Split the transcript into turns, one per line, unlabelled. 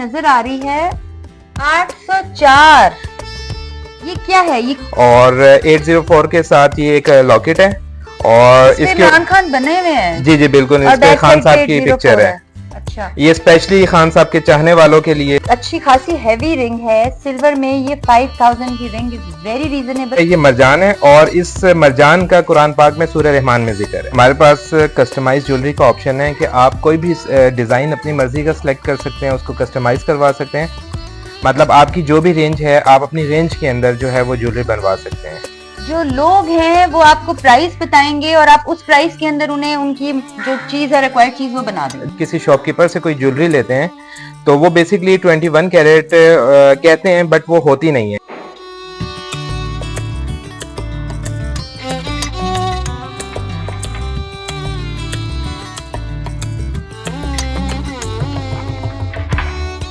नजर आ रही है 804। ये क्या है ये?
और 804 के साथ ये एक लॉकेट है और इसके
इमरान खान बने हुए हैं।
जी जी बिल्कुल,
और
इस पे
बैक
खान
साइड
साहब
पे
की
804
पिक्चर है।
अच्छा,
ये स्पेशली खान साहब के चाहने वालों के लिए।
अच्छी खासी हैवी रिंग है सिल्वर में। ये 5000 की रिंग इज वेरी रीजनेबल।
ये मरजान है और इस मरजान का कुरान पाक में सूरह रहमान में जिक्र है। हमारे पास कस्टमाइज ज्वेलरी का ऑप्शन है कि आप कोई भी डिजाइन अपनी मर्जी का सिलेक्ट कर सकते हैं, उसको कस्टमाइज करवा सकते हैं। मतलब आपकी जो भी रेंज है, आप अपनी रेंज के अंदर जो है वो ज्वेलरी बनवा सकते हैं।
जो लोग हैं वो आपको प्राइस बताएंगे और आप उस प्राइस के अंदर उन्हें उनकी जो चीज है, रिक्वायर्ड चीज, वो बना देंगे।
किसी शॉपकीपर से कोई ज्वेलरी लेते हैं तो वो बेसिकली 21 कैरेट कहते हैं, बट वो होती नहीं है।